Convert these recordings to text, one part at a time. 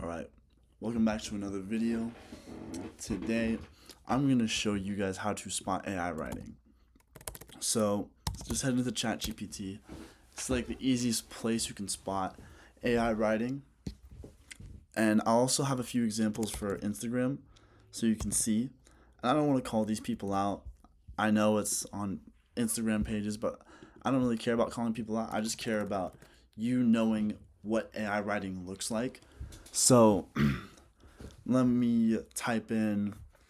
Alright, welcome back to another video. Today, I'm going to show you guys how to spot AI writing. So, just head into ChatGPT. It's like the easiest place you can spot AI writing. And I'll also have a few examples for Instagram so you can see. And I don't want to call these people out. I know it's on Instagram pages, but I don't really care about calling people out. I just care about you knowing what AI writing looks like. So let me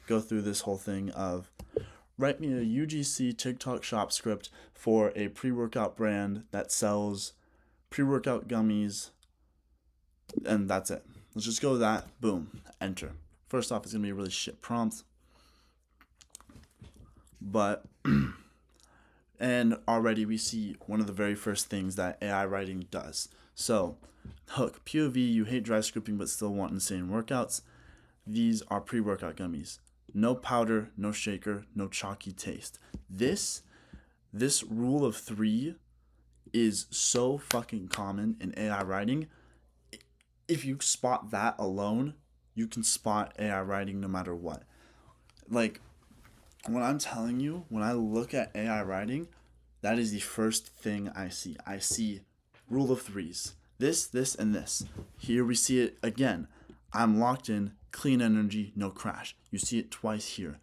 go through this whole thing of write me a UGC TikTok shop script for a pre-workout brand that sells pre-workout gummies, and that's it. Let's just go with that. Boom. Enter. First off, it's going to be a really shit prompt. But, and already we see one of the very first things that AI writing does. So, hook, POV, you hate dry scripting but still want insane workouts. These are pre-workout gummies. No powder, no shaker, no chalky taste. This rule of three is so fucking common in AI writing. If you spot that alone, you can spot AI writing no matter what. Like, when I'm telling you, when I look at AI writing, that is the first thing I see. I see rule of threes. This, and this. Here we see it again. I'm locked in, clean energy, no crash. You see it twice here.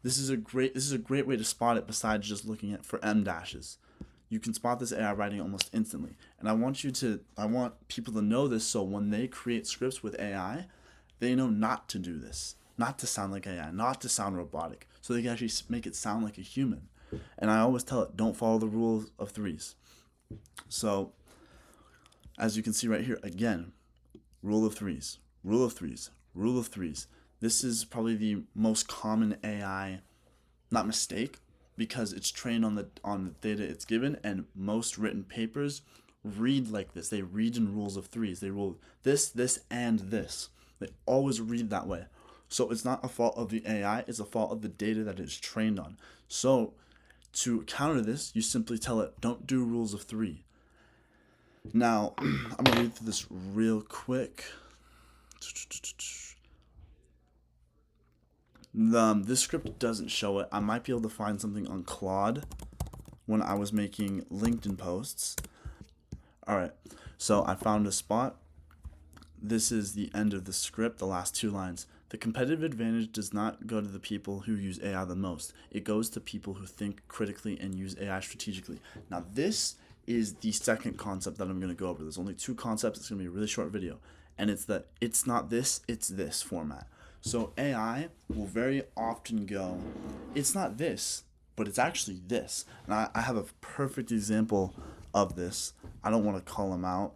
This is a great way to spot it besides just looking at for M dashes. You can spot this AI writing almost instantly. And I want people to know this so when they create scripts with AI, they know not to do this. Not to sound like AI, not to sound robotic. So they can actually make it sound like a human. And I always tell it, don't follow the rules of threes. So, as you can see right here, again, rule of threes, rule of threes, rule of threes. This is probably the most common AI, not mistake, because it's trained on the data it's given, and most written papers read like this. They read in rules of threes. They rule this, and this. They always read that way. So it's not a fault of the AI, it's a fault of the data that it's trained on. So to counter this, you simply tell it, don't do rules of three. Now, I'm going to read through this real quick. This script doesn't show it. I might be able to find something on Claude when I was making LinkedIn posts. Alright, so I found a spot. This is the end of the script, the last two lines. The competitive advantage does not go to the people who use AI the most. It goes to people who think critically and use AI strategically. Now, this is the second concept that I'm going to go over. There's only two concepts. It's going to be a really short video. And it's that it's not this, it's this format. So AI will very often go, it's not this, but it's actually this. And I have a perfect example of this. I don't want to call him out,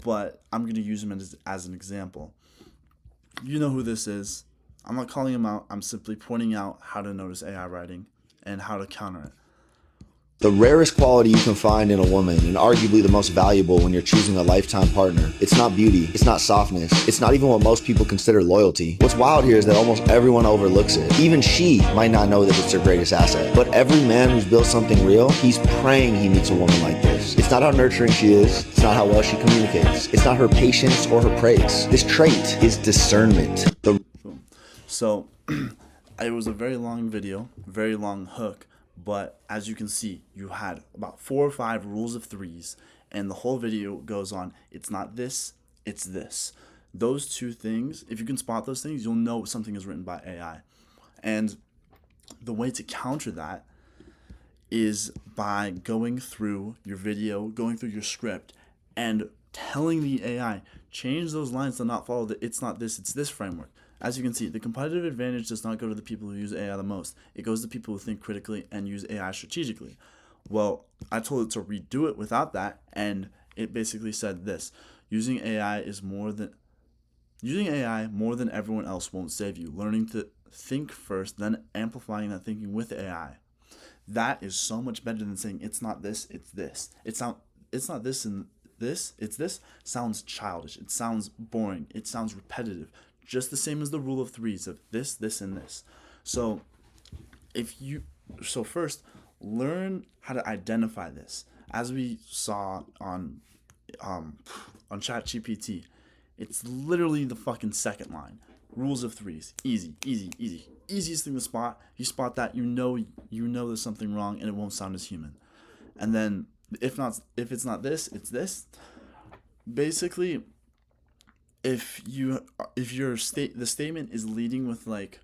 but I'm going to use him as an example. You know who this is. I'm not calling him out. I'm simply pointing out how to notice AI writing and how to counter it. The rarest quality you can find in a woman, and arguably the most valuable when you're choosing a lifetime partner. It's not beauty, it's not softness, it's not even what most people consider loyalty. What's wild here is that almost everyone overlooks it. Even she might not know that it's her greatest asset. But every man who's built something real, he's praying he meets a woman like this. It's not how nurturing she is, it's not how well she communicates, it's not her patience or her praise. This trait is discernment. So, it was a very long video, very long hook. But as you can see, you had about 4 or 5 rules of threes, and the whole video goes on. It's not this, it's this. Those two things, if you can spot those things, you'll know something is written by AI. And the way to counter that is by going through your video, going through your script, and telling the AI, change those lines to not follow the it's not this, it's this framework. As you can see, the competitive advantage does not go to the people who use AI the most. It goes to people who think critically and use AI strategically. Well, I told it to redo it without that, and it basically said this. Using AI more than everyone else won't save you. Learning to think first, then amplifying that thinking with AI. That is so much better than saying it's not this, it's this. It's not this and this, it's this. Sounds childish. It sounds boring. It sounds repetitive. Just the same as the rule of threes of this, and this. So first learn how to identify this. As we saw on ChatGPT, It's literally the fucking second line. Rules of threes. Easy, easy, easy. Easiest thing to spot. You spot that, you know there's something wrong and it won't sound as human. And then if it's not this, it's this. Basically, if the statement is leading with like,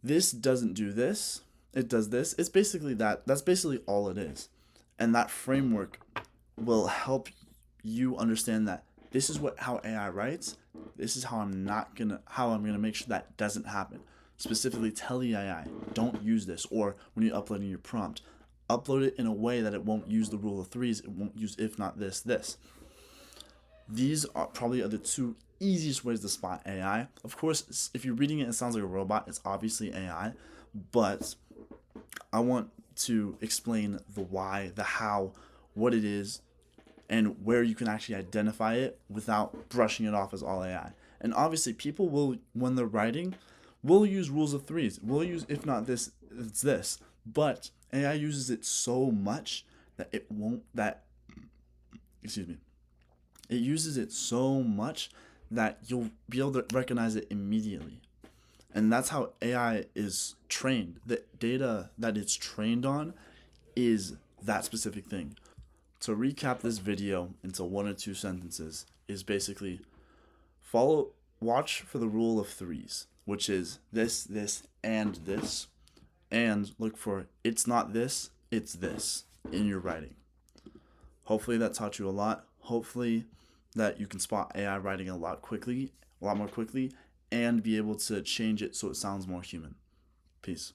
this doesn't do this, it does this, it's basically that's basically all it is. And that framework will help you understand that this is how AI writes. This is how I'm gonna make sure that doesn't happen. Specifically, tell the AI, don't use this. Or when you're uploading your prompt, upload it in a way that it won't use the rule of threes. It won't use if not this. These are probably the two easiest ways to spot AI. Of course, if you're reading it, it sounds like a robot. It's obviously AI, but I want to explain the why, the how, what it is, and where you can actually identify it without brushing it off as all AI. And obviously, people will, when they're writing, will use rules of threes. Will use if not this, it's this. But AI uses it so much that it uses it so much that you'll be able to recognize it immediately. And that's how AI is trained. The data that it's trained on is that specific thing. To recap this video into 1 or 2 sentences is basically watch for the rule of threes, which is this, and this, and look for it's not this, it's this in your writing. Hopefully that taught you a lot. Hopefully that you can spot AI writing a lot more quickly, and be able to change it so it sounds more human. Peace.